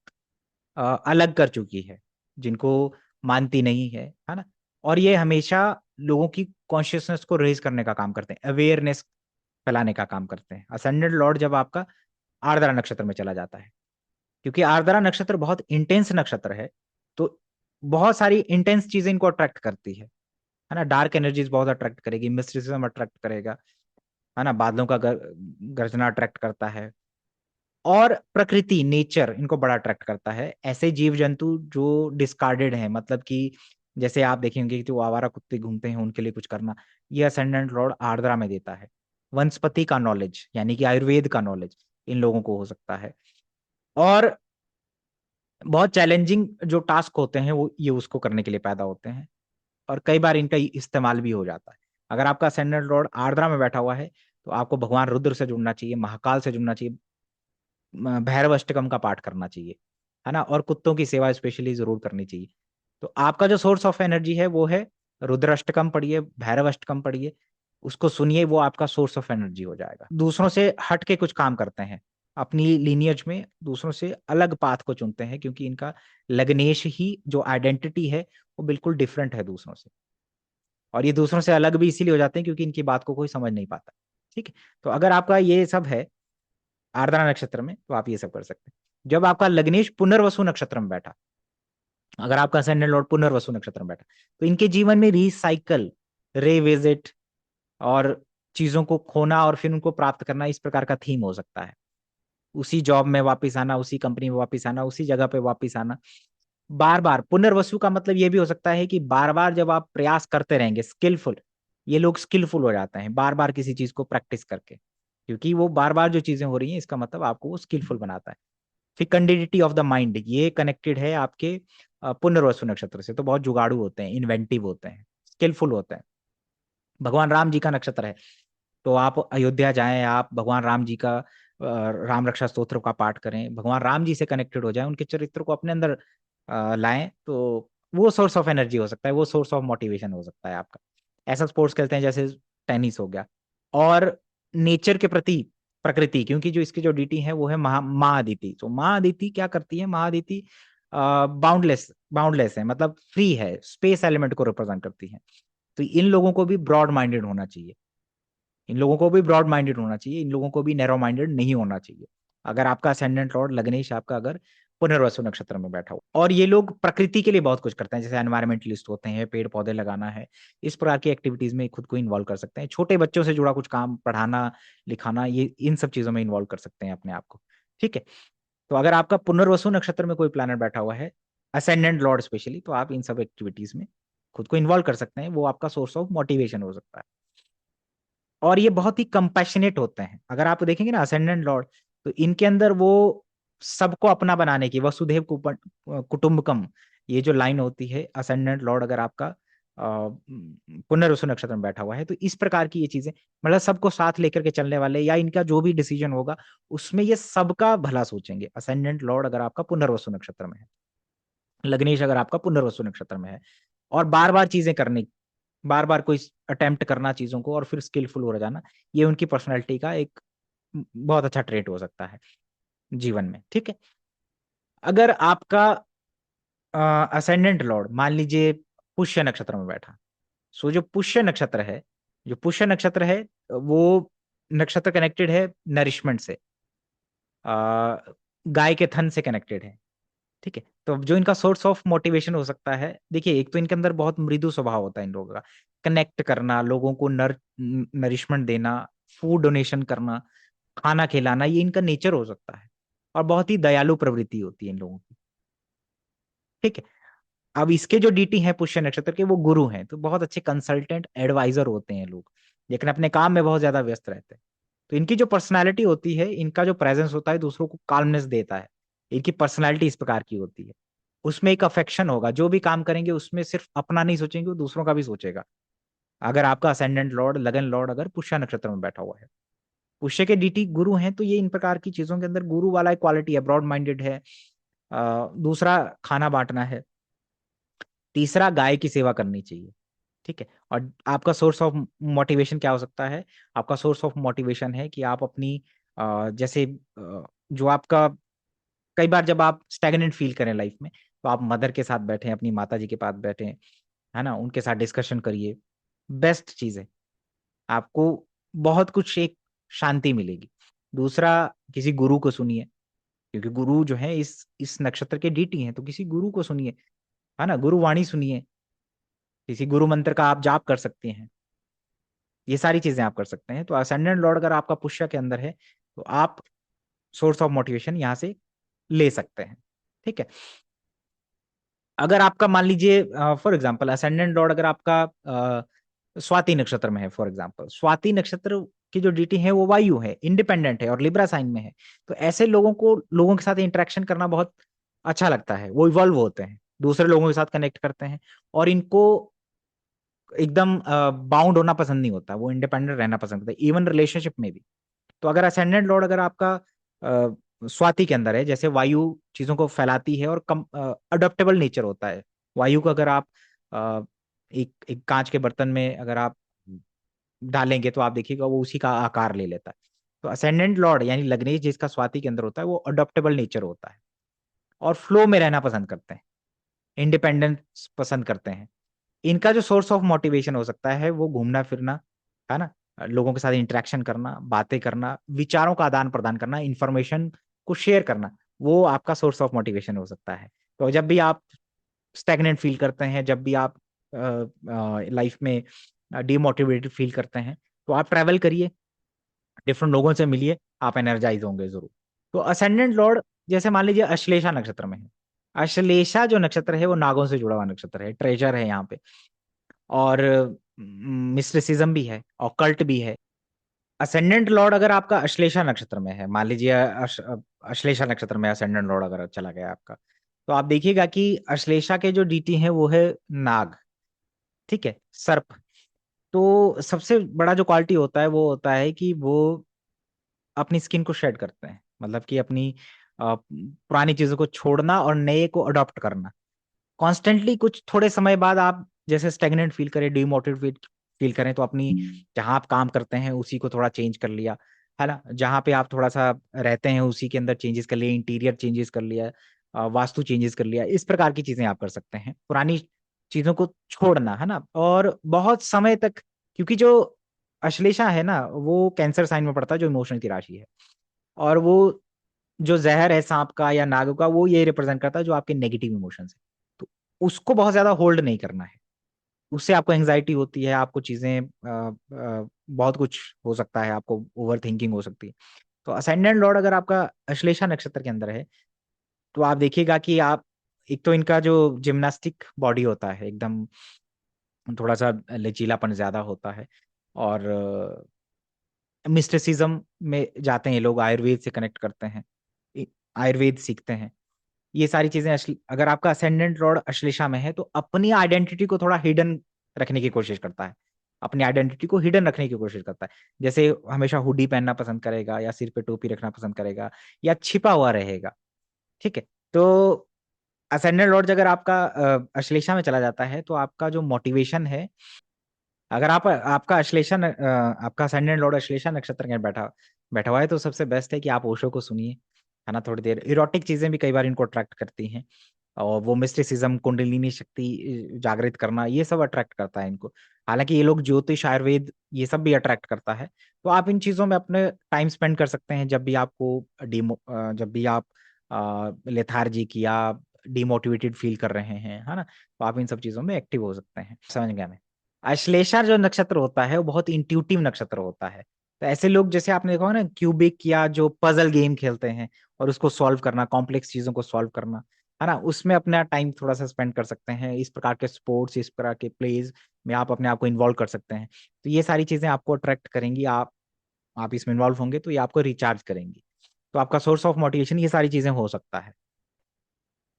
[SPEAKER 1] अलग कर चुकी है, जिनको मानती नहीं है ना। और ये हमेशा लोगों की कॉन्शियसनेस को रेज करने का काम करते हैं, अवेयरनेस फैलाने का काम करते हैं। असेंडेंट लॉर्ड जब आपका आर्द्रा नक्षत्र में चला जाता है, क्योंकि आर्द्रा नक्षत्र बहुत इंटेंस नक्षत्र है, तो बहुत सारी इंटेंस चीजें इनको अट्रैक्ट करती है ना। डार्क एनर्जीज बहुत अट्रैक्ट करेगी, मिस्टिसिज्म अट्रैक्ट करेगा, है ना। बादलों का गर्जना अट्रैक्ट करता है, और प्रकृति, नेचर इनको बड़ा अट्रैक्ट करता है। ऐसे जीव जंतु जो डिस्कार्डेड हैं, मतलब कि जैसे आप देखेंगे कि जो आवारा कुत्ते घूमते हैं उनके लिए कुछ करना, ये असेंडेंट लॉर्ड आर्द्रा में देता है। वनस्पति का नॉलेज, यानी कि आयुर्वेद का नॉलेज इन लोगों को हो सकता है। और बहुत चैलेंजिंग जो टास्क होते हैं वो ये उसको करने के लिए पैदा होते हैं, और कई बार इनका इस्तेमाल भी हो जाता है। अगर आपका असेंडेंट लॉर्ड आर्द्रा में बैठा हुआ है, तो आपको भगवान रुद्र से जुड़ना चाहिए, महाकाल से जुड़ना चाहिए, भैरव अष्टकम का पाठ करना चाहिए, है ना। और कुत्तों की सेवा स्पेशली जरूर करनी चाहिए। तो आपका जो सोर्स ऑफ एनर्जी है वो है रुद्र अष्टकम पढ़िए, भैरव अष्टकम पढ़िए, उसको सुनिए, वो आपका सोर्स ऑफ एनर्जी हो जाएगा। दूसरों से हट के कुछ काम करते हैं, अपनी लीनियज में दूसरों से अलग पाथ को चुनते हैं, क्योंकि इनका लग्नेश ही जो आइडेंटिटी है वो बिल्कुल डिफरेंट है दूसरों से। और ये दूसरों से अलग भी इसीलिए हो जाते हैं क्योंकि इनकी बात को कोई समझ नहीं पाता। ठीक है, तो अगर आपका ये सब है आर्द्रा नक्षत्र में, तो आप ये सब कर सकते हैं। जब आपका लग्नेश पुनर्वसु नक्षत्र में बैठा, अगर आपका असेंडेंट लॉर्ड पुनर्वसु नक्षत्र में बैठा, तो इनके जीवन में रिसाइकल, रिविजिट, और चीजों को खोना और फिर उनको प्राप्त करना, इस प्रकार का थीम हो सकता है। उसी जॉब में वापस आना, उसी कंपनी में वापस आना, उसी जगह पे वापस आना, बार बार। पुनर्वसु का मतलब ये भी हो सकता है कि बार बार जब आप प्रयास करते रहेंगे, स्किलफुल, ये लोग स्किलफुल हो जाते हैं बार बार किसी चीज को प्रैक्टिस करके, क्योंकि वो बार बार जो चीजें हो रही हैं इसका मतलब आपको वो स्किलफुल बनाता है। फिकंडिडिटी ऑफ द माइंड, ये कनेक्टेड है आपके पुनर्वसु नक्षत्र से। तो बहुत जुगाड़ू होते हैं, इन्वेंटिव होते हैं, स्किलफुल होते हैं। भगवान राम जी का नक्षत्र है, तो आप अयोध्या जाएं, आप भगवान राम जी का राम रक्षा स्तोत्र का पाठ करें, भगवान राम जी से कनेक्टेड हो जाएं, उनके चरित्र को अपने अंदर लाएं, तो वो सोर्स ऑफ एनर्जी हो सकता है, वो सोर्स ऑफ मोटिवेशन हो सकता है आपका। ऐसा स्पोर्ट्स खेलते हैं जैसे टेनिस हो गया। और नेचर के प्रति, प्रकृति, क्योंकि जो इसकी जो डीटी है वो है माँ अदिति। तो माँ अदिति क्या करती है, माँ अदिति बाउंडलेस, बाउंडलेस है, मतलब फ्री है, स्पेस एलिमेंट को रिप्रेजेंट करती है। तो इन लोगों को भी ब्रॉड माइंडेड होना चाहिए, इन लोगों को भी ब्रॉड माइंडेड होना चाहिए, इन लोगों को भी नैरो माइंडेड नहीं होना चाहिए। अगर आपका असेंडेंट लॉर्ड लग्नेश आपका अगर पुनर्वसु नक्षत्र में बैठा हो, और ये लोग प्रकृति के लिए बहुत कुछ करते हैं, जैसे एनवायरमेंटलिस्ट होते हैं, पेड़ पौधे लगाना है, इस प्रकार की एक्टिविटीज में खुद को इन्वॉल्व कर सकते हैं। छोटे बच्चों से जुड़ा कुछ काम, पढ़ाना लिखाना, ये इन सब चीजों में इन्वॉल्व कर सकते हैं अपने आप को। ठीक है, तो अगर आपका पुनर्वसु नक्षत्र में कोई प्लैनेट बैठा हुआ है, असेंडेंट लॉर्ड स्पेशली, तो आप इन सब एक्टिविटीज में खुद को इन्वॉल्व कर सकते हैं, वो आपका सोर्स ऑफ मोटिवेशन हो सकता है। और ये बहुत ही कंपैशनेट होते हैं। अगर आप देखेंगे ना असेंडेंट लॉर्ड, तो इनके अंदर वो सबको अपना बनाने की, वसुधैव कुटुंबकम, ये जो लाइन होती है, असेंडेंट लॉर्ड अगर आपका पुनर्वसु नक्षत्र में बैठा हुआ है, तो इस प्रकार की ये चीजें, मतलब सबको साथ लेकर के चलने वाले, या इनका जो भी डिसीजन होगा उसमें ये सबका भला सोचेंगे। असेंडेंट लॉर्ड अगर आपका पुनर्वसु नक्षत्र में है, लग्नेश अगर आपका पुनर्वसु नक्षत्र में है, और बार बार चीजें करने, बार बार कोई अटेम्प्ट करना चीजों को और फिर स्किलफुल हो जाना, ये उनकी पर्सनैलिटी का एक बहुत अच्छा ट्रेट हो सकता है जीवन में। ठीक है, अगर आपका असेंडेंट लॉर्ड मान लीजिए पुष्य नक्षत्र में बैठा, सो जो पुष्य नक्षत्र है, जो पुष्य नक्षत्र है, वो नक्षत्र कनेक्टेड है नरिशमेंट से, गाय के थन से कनेक्टेड है। ठीक है, तो जो इनका सोर्स ऑफ मोटिवेशन हो सकता है, देखिए एक तो इनके अंदर बहुत मृदु स्वभाव होता है इन लोगों का, कनेक्ट करना, लोगों को नरिशमेंट देना, फूड डोनेशन करना, खाना खिलाना, ये इनका नेचर हो सकता है। और बहुत ही दयालु प्रवृत्ति होती है इन लोगों की। ठीक है, अब इसके जो डीटी हैं पुष्य नक्षत्र के, वो गुरु हैं, तो बहुत अच्छे कंसल्टेंट एडवाइजर होते हैं लोग, लेकिन अपने काम में बहुत ज्यादा व्यस्त रहते हैं। तो इनकी जो पर्सनालिटी होती है, इनका जो प्रेजेंस होता है, दूसरों को काल्मनेस देता है। इनकी पर्सनालिटी इस प्रकार की होती है, उसमें एक अफेक्शन होगा, जो भी काम करेंगे उसमें सिर्फ अपना नहीं सोचेंगे, वो दूसरों का भी सोचेगा। अगर आपका असेंडेंट लॉर्ड, लगन लॉर्ड अगर पुष्य नक्षत्र में बैठा हुआ है, पुष्य के डीटी गुरु हैं, तो ये इन प्रकार की चीजों के अंदर गुरु वाला एक क्वालिटी है, ब्रॉड माइंडेड है। दूसरा खाना बांटना है, तीसरा गाय की सेवा करनी चाहिए। ठीक है, और आपका सोर्स ऑफ मोटिवेशन क्या हो सकता है, आपका सोर्स ऑफ मोटिवेशन है कि आप अपनी जैसे जो आपका कई बार जब आप स्टैग्नेंट फील करें लाइफ में, तो आप मदर के साथ बैठे, अपनी माता जी के पास बैठे, है ना, उनके साथ डिस्कशन करिए, बेस्ट चीज है। आपको बहुत कुछ एक शांति मिलेगी। दूसरा, किसी गुरु को सुनिए, क्योंकि गुरु जो है इस नक्षत्र के डीटी हैं, तो किसी गुरु को सुनिए, है ना, गुरु वाणी सुनिए, किसी गुरु मंत्र का आप जाप कर सकते हैं। ये सारी चीजें आप कर सकते हैं। तो असेंडेंट लॉर्ड अगर आपका पुष्य के अंदर है, तो आप सोर्स ऑफ मोटिवेशन यहाँ से ले सकते हैं। ठीक है। अगर आपका मान लीजिए फॉर एग्जाम्पल असेंडेंट लॉर्ड अगर आपका स्वाति नक्षत्र में है, फॉर एग्जाम्पल स्वाति नक्षत्र की जो डीटी है वो वायु है, इंडिपेंडेंट है और लिब्रा साइन में है, तो ऐसे लोगों के साथ इंटरेक्शन करना बहुत अच्छा लगता है। वो इवॉल्व होते हैं, दूसरे लोगों के साथ कनेक्ट करते हैं, और इनको एकदम बाउंड होना पसंद नहीं होता, वो इंडिपेंडेंट रहना पसंद करते हैं, इवन रिलेशनशिप में भी। तो अगर असेंडेंट लॉर्ड अगर आपका स्वाति के अंदर है, जैसे वायु चीजों को फैलाती है और कम अडोप्टेबल नेचर होता है वायु का। अगर आप अ, एक कांच के बर्तन में अगर आप डालेंगे, तो आप देखिएगा वो उसी का आकार ले लेता है। तो असेंडेंट लॉर्ड यानी लग्नेश जिसका स्वाति के अंदर होता है, वो अडोप्टेबल नेचर होता है और फ्लो में रहना पसंद करते हैं, इंडिपेंडेंस पसंद करते हैं। इनका जो सोर्स ऑफ मोटिवेशन हो सकता है वो घूमना फिरना, है ना, लोगों के साथ इंटरेक्शन करना, बातें करना, विचारों का आदान प्रदान करना, इंफॉर्मेशन को शेयर करना, वो आपका सोर्स ऑफ मोटिवेशन हो सकता है। तो जब भी आप स्टैग्नेंट फील करते हैं, जब भी आप लाइफ में डिमोटिवेटेड फील करते हैं, तो आप ट्रैवल करिए, डिफरेंट लोगों से मिलिए, आप एनर्जाइज होंगे जरूर। तो असेंडेंट लॉर्ड जैसे मान लीजिए अश्लेषा नक्षत्र में है। अश्लेषा जो नक्षत्र है वो नागों से जुड़ा हुआ नक्षत्र है, ट्रेजर है यहाँ पे, और मिस्टिसिज्म भी है और कल्ट भी है। असेंडेंट लॉर्ड अगर आपका अश्लेषा नक्षत्र में है, मान लीजिए अश्लेषा नक्षत्र में असेंडेंट लॉर्ड अगर चला गया आपका, तो आप देखिएगा कि अश्लेषा के जो डीटी हैं वो है नाग, ठीक है, सर्प। तो सबसे बड़ा जो क्वालिटी होता है वो होता है कि वो अपनी स्किन को शेड करते हैं, मतलब कि अपनी पुरानी चीजों को छोड़ना और नए को अडॉप्ट करना कॉन्स्टेंटली। कुछ थोड़े समय बाद आप जैसे स्टेगनेंट फील करें, डिमोटिवेट फील करें, तो अपनी जहां आप काम करते हैं उसी को थोड़ा चेंज कर लिया, है ना, जहां पे आप थोड़ा सा रहते हैं उसी के अंदर चेंजेस कर लिए, इंटीरियर चेंजेस कर लिया, वास्तु चेंजेस कर लिया, इस प्रकार की चीजें आप कर सकते हैं, पुरानी चीजों को छोड़ना, है ना। और बहुत समय तक, क्योंकि जो अश्लेषा है ना वो कैंसर साइन में पड़ता है, जो इमोशन की राशि है, और वो जो जहर है सांप का या नाग का, वो ये रिप्रेजेंट करता है जो आपके नेगेटिव इमोशंस है। तो उसको बहुत ज्यादा होल्ड नहीं करना है, उससे आपको एंग्जाइटी होती है, आपको चीजें बहुत कुछ हो सकता है, आपको ओवर थिंकिंग हो सकती है। तो असेंडेंट लॉर्ड अगर आपका अश्लेषा नक्षत्र के अंदर है, तो आप देखिएगा कि आप, एक तो इनका जो जिम्नास्टिक बॉडी होता है एकदम, थोड़ा सा लचीलापन ज्यादा होता है, और मिस्टिसिज्म में जाते हैं ये लोग, आयुर्वेद से कनेक्ट करते हैं, आयुर्वेद सीखते हैं। ये सारी चीजें अगर आपका असेंडेंट लॉर्ड अश्लेषा में है, तो अपनी आइडेंटिटी को थोड़ा हिडन रखने की कोशिश करता है, अपनी आइडेंटिटी को हिडन रखने की कोशिश करता है। जैसे हमेशा हुडी पहनना पसंद करेगा, या सिर पे टोपी रखना पसंद करेगा, या छिपा हुआ रहेगा। ठीक है। तो असेंडेंट लॉर्ड अगर आपका अश्लेषा में चला जाता है, तो आपका जो मोटिवेशन है, अगर आपका आपका असेंडेंट लॉर्ड अश्लेषा नक्षत्र में बैठा बैठा हुआ है, तो सबसे बेस्ट है कि आप ओशो को सुनिए, है ना, थोड़ी देर। इरोटिक चीजें भी कई बार इनको अट्रैक्ट करती हैं, और वो मिस्टिसिज्म, कुंडलिनी शक्ति जागृत करना, ये सब अट्रैक्ट करता है इनको। हालांकि ये लोग ज्योतिष, आयुर्वेद, ये सब भी अट्रैक्ट करता है। तो आप इन चीजों में अपने टाइम स्पेंड कर सकते हैं, जब भी आपको जब भी आप लेथार्जिक या डिमोटिवेटेड फील कर रहे हैं, है ना, तो आप इन सब चीजों में एक्टिव हो सकते हैं। समझ गया मैं। अश्लेषा जो नक्षत्र होता है वो बहुत इंट्यूटिव नक्षत्र होता है। तो ऐसे लोग, जैसे आपने देखा होगा ना, क्यूबिक या जो पजल गेम खेलते हैं और उसको सॉल्व करना, कॉम्प्लेक्स चीजों को सॉल्व करना, है ना, उसमें अपना टाइम थोड़ा सा स्पेंड कर सकते हैं। इस प्रकार के स्पोर्ट्स, इस प्रकार के प्लेज में आप अपने आप को इन्वॉल्व कर सकते हैं। तो ये सारी चीजें आपको अट्रैक्ट करेंगी, आप इसमें इन्वॉल्व होंगे तो ये आपको रिचार्ज करेंगी। तो आपका सोर्स ऑफ मोटिवेशन ये सारी चीजें हो सकता है।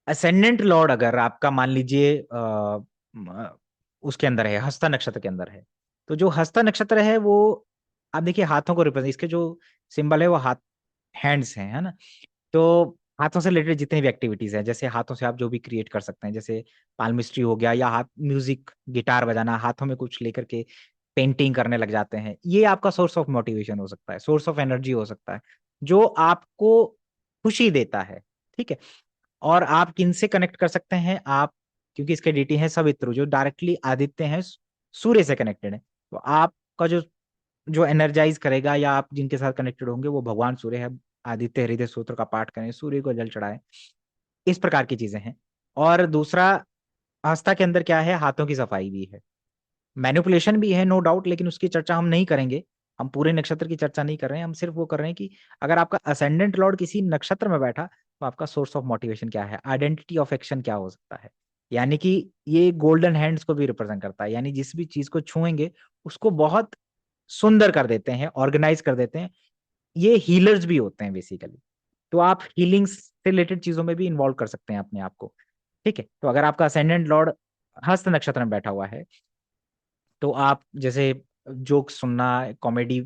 [SPEAKER 1] असेंडेंट लॉर्ड अगर आपका मान लीजिए उसके अंदर है, हस्ता नक्षत्र के अंदर है, तो जो हस्ता नक्षत्र है वो, आप देखिए हाथों को रिप्रेजेंट, इसके जो सिंबल है वो हाथ, हैंड्स हैं, है ना। तो हाथों से रिलेटेड जितनी भी एक्टिविटीज हैं, जैसे हाथों से आप जो भी क्रिएट कर सकते हैं, जैसे पाल्मिस्ट्री हो गया, या हाथ म्यूजिक, गिटार बजाना, हाथों में कुछ लेकर के पेंटिंग करने लग जाते हैं, ये आपका सोर्स ऑफ मोटिवेशन हो सकता है, सोर्स ऑफ एनर्जी हो सकता है, जो आपको खुशी देता है। ठीक है। और आप किनसे कनेक्ट कर सकते हैं आप, क्योंकि इसके डीटी है सवित्र जो डायरेक्टली आदित्य है, सूर्य से कनेक्टेड है। तो आपका जो जो एनर्जाइज करेगा या आप जिनके साथ कनेक्टेड होंगे वो भगवान सूर्य है। आदित्य हृदय सूत्र का पाठ करें, सूर्य को जल चढ़ाएं, इस प्रकार की चीजें हैं। और दूसरा, आस्था के अंदर क्या है, हाथों की सफाई भी है, मैनिपुलेशन भी है, नो डाउट, लेकिन उसकी चर्चा हम नहीं करेंगे। हम पूरे नक्षत्र की चर्चा नहीं कर रहे हैं, हम सिर्फ वो कर रहे हैं कि अगर आपका असेंडेंट लॉर्ड किसी नक्षत्र में बैठा तो आपका सोर्स ऑफ मोटिवेशन क्या है, आइडेंटिटी ऑफ एक्शन क्या हो सकता है। यानी कि ये गोल्डन हैंड्स को भी रिप्रेजेंट करता है, यानी जिस भी चीज को छुएंगे उसको बहुत सुंदर कर देते हैं, ऑर्गेनाइज कर देते हैं। ये हीलर्स भी होते हैं बेसिकली। तो आप हीलिंग्स से रिलेटेड चीजों में भी इन्वॉल्व कर सकते हैं अपने आप को। ठीक है। तो अगर आपका असेंडेंट लॉर्ड हस्त नक्षत्र में बैठा हुआ है तो आप जैसे जोक सुनना, कॉमेडी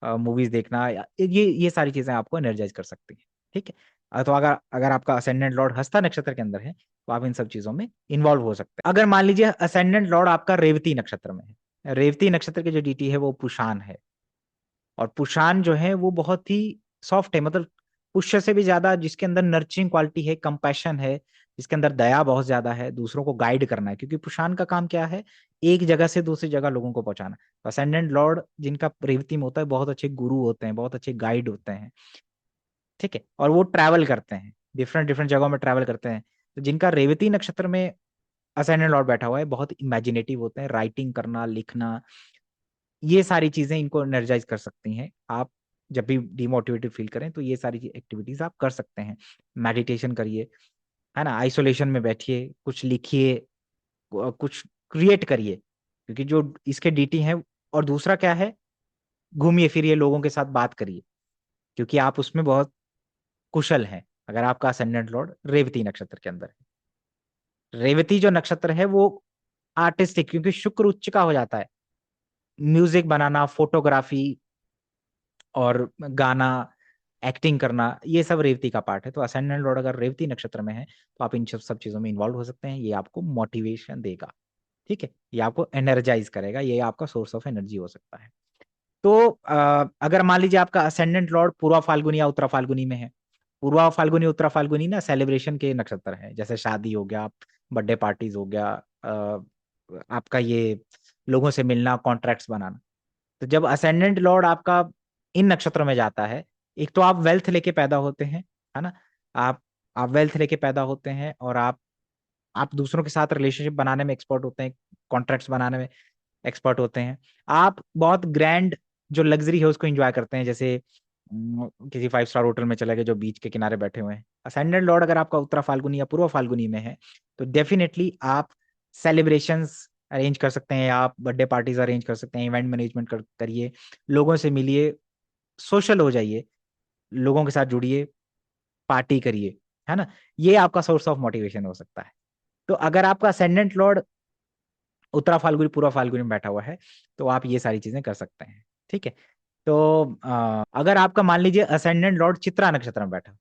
[SPEAKER 1] मूवीज देखना, ये सारी चीजें आपको एनर्जाइज कर सकती हैं। ठीक है। तो अगर अगर आपका असेंडेंट लॉर्ड हस्ता नक्षत्र के अंदर है तो आप इन सब चीजों में इन्वॉल्व हो सकते हैं। अगर मान लीजिए असेंडेंट लॉर्ड आपका रेवती नक्षत्र में है, रेवती नक्षत्र के जो डीटी है वो पुषान है। और पुषान जो है वो बहुत ही सॉफ्ट है, मतलब पुष्य से भी ज्यादा, जिसके अंदर नर्चरिंग क्वालिटी है, कंपैशन है, जिसके अंदर दया बहुत ज्यादा है, दूसरों को गाइड करना है, क्योंकि पुषान का काम क्या है, एक जगह से दूसरी जगह लोगों को पहुंचाना। असेंडेंट लॉर्ड जिनका रेवती में होता है बहुत अच्छे गुरु होते हैं, बहुत अच्छे गाइड होते हैं। ठीक है। और वो ट्रैवल करते हैं, डिफरेंट डिफरेंट जगहों में ट्रैवल करते हैं। तो जिनका रेवती नक्षत्र में असेंडेंट लॉर्ड बैठा हुआ है बहुत इमेजिनेटिव होते हैं, राइटिंग करना, लिखना, ये सारी चीजें इनको एनर्जाइज कर सकती हैं। आप जब भी डिमोटिवेटेड फील करें तो ये सारी एक्टिविटीज आप कर सकते हैं। मेडिटेशन करिए, है ना, आइसोलेशन में बैठिए, कुछ लिखिए, कुछ क्रिएट करिए, क्योंकि जो इसके डीटी हैं। और दूसरा क्या है, घूमिए फिरिए, लोगों के साथ बात करिए, क्योंकि आप उसमें बहुत कुशल हैं अगर आपका असेंडेंट लॉर्ड रेवती नक्षत्र के अंदर है। रेवती जो नक्षत्र है वो आर्टिस्टिक, क्योंकि शुक्र उच्च का हो जाता है, म्यूजिक बनाना, फोटोग्राफी और गाना, एक्टिंग करना, ये सब रेवती का पार्ट है। तो असेंडेंट लॉर्ड अगर रेवती नक्षत्र में है तो आप इन सब चीजों में इन्वॉल्व हो सकते हैं। ये आपको मोटिवेशन देगा। ठीक है। ये आपको एनर्जाइज करेगा, ये आपका सोर्स ऑफ एनर्जी हो सकता है। तो अगर मान लीजिए आपका असेंडेंट लॉर्ड पूर्वा फाल्गुनी या उत्तरा फाल्गुनी में है, पूर्वा फाल्गुनी उत्तरा फाल्गुनी ना सेलिब्रेशन के नक्षत्र है, जैसे शादी हो गया, बर्थडे पार्टीज हो गया, आपका ये लोगों से मिलना, कॉन्ट्रैक्ट्स बनाना। तो जब असेंडेंट लॉर्ड आपका इन नक्षत्रों में जाता है, एक तो आप वेल्थ लेके पैदा होते हैं, है ना, आप आप वेल्थ लेके पैदा होते हैं, और आप दूसरों के साथ रिलेशनशिप बनाने में एक्सपर्ट होते हैं, कॉन्ट्रैक्ट्स बनाने में एक्सपर्ट होते हैं। आप बहुत ग्रैंड जो लग्जरी है उसको एंजॉय करते हैं, जैसे किसी 5 स्टार होटल में चले गए जो बीच के किनारे बैठे हुए हैं। असेंडेंट लॉर्ड अगर आपका उत्तरा फाल्गुनी या पूर्व फाल्गुनी में है तो डेफिनेटली आप सेलिब्रेशंस अरेंज कर सकते हैं, आप बर्थडे पार्टीज अरेंज कर सकते हैं, इवेंट मैनेजमेंट करिए, लोगों से मिलिए, सोशल हो जाइए, लोगों के साथ जुड़िए, पार्टी करिए, है ना। ये आपका सोर्स ऑफ मोटिवेशन हो सकता है। तो अगर आपका असेंडेंट लॉर्ड उत्तरा फाल्गुनी पूर्व फाल्गुनी में बैठा हुआ है तो आप ये सारी चीजें कर सकते हैं। ठीक है। तो अगर आपका मान लीजिए असेंडेंट लॉर्ड चित्रा नक्षत्र में बैठा,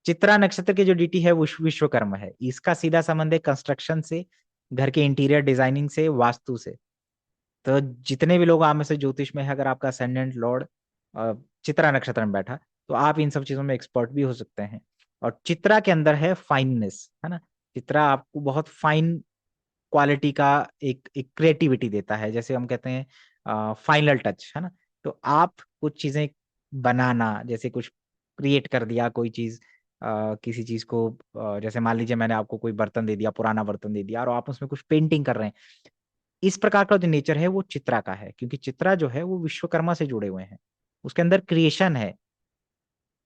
[SPEAKER 1] चित्रा नक्षत्र की जो डीटी है वो विश्वकर्मा है, इसका सीधा संबंध है कंस्ट्रक्शन से, घर के इंटीरियर डिजाइनिंग से, वास्तु से। तो जितने भी लोग आप में से ज्योतिष में है, अगर आपका असेंडेंट लॉर्ड चित्रा नक्षत्र में बैठा तो आप इन सब चीजों में एक्सपर्ट भी हो सकते हैं। और चित्रा के अंदर है फाइननेस, है ना, चित्रा आपको बहुत फाइन क्वालिटी का एक एक क्रिएटिविटी देता है, जैसे हम कहते हैं फाइनल टच, है ना। तो आप कुछ चीजें बनाना, जैसे कुछ क्रिएट कर दिया, कोई चीज, किसी चीज को, जैसे मान लीजिए मैंने आपको कोई बर्तन दे दिया, पुराना बर्तन दे दिया, और आप उसमें कुछ पेंटिंग कर रहे हैं, इस प्रकार का जो नेचर है वो चित्रा का है, क्योंकि चित्रा जो है वो विश्वकर्मा से जुड़े हुए हैं, उसके अंदर क्रिएशन है।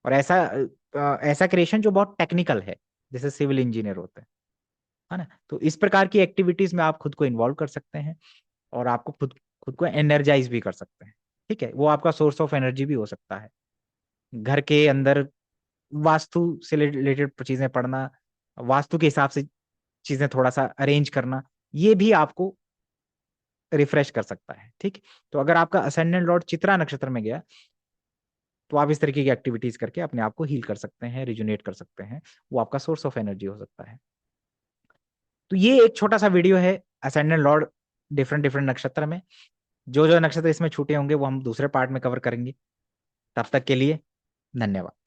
[SPEAKER 1] और ऐसा क्रिएशन जो बहुत टेक्निकल है, जैसे सिविल इंजीनियर होते हैं, है ना। तो इस प्रकार की एक्टिविटीज में आप खुद को इन्वॉल्व कर सकते हैं, और आपको खुद खुद को एनर्जाइज भी कर सकते हैं। ठीक है। वो आपका सोर्स ऑफ एनर्जी भी हो सकता है। घर के अंदर वास्तु से रिलेटेड चीजें पढ़ना, वास्तु के हिसाब से चीजें थोड़ा सा अरेंज करना, ये भी आपको रिफ्रेश कर सकता है। ठीक। तो अगर आपका असेंडेंट लॉर्ड चित्रा नक्षत्र में गया तो आप इस तरीके की एक्टिविटीज करके अपने आप को हील कर सकते हैं, रिजुनेट कर सकते हैं, वो आपका सोर्स ऑफ एनर्जी हो सकता है। तो ये एक छोटा सा वीडियो है असेंडेंट लॉर्ड डिफरेंट डिफरेंट नक्षत्र में। जो जो नक्षत्र इसमें छूटे होंगे वो हम दूसरे पार्ट में कवर करेंगे। तब तक के लिए धन्यवाद।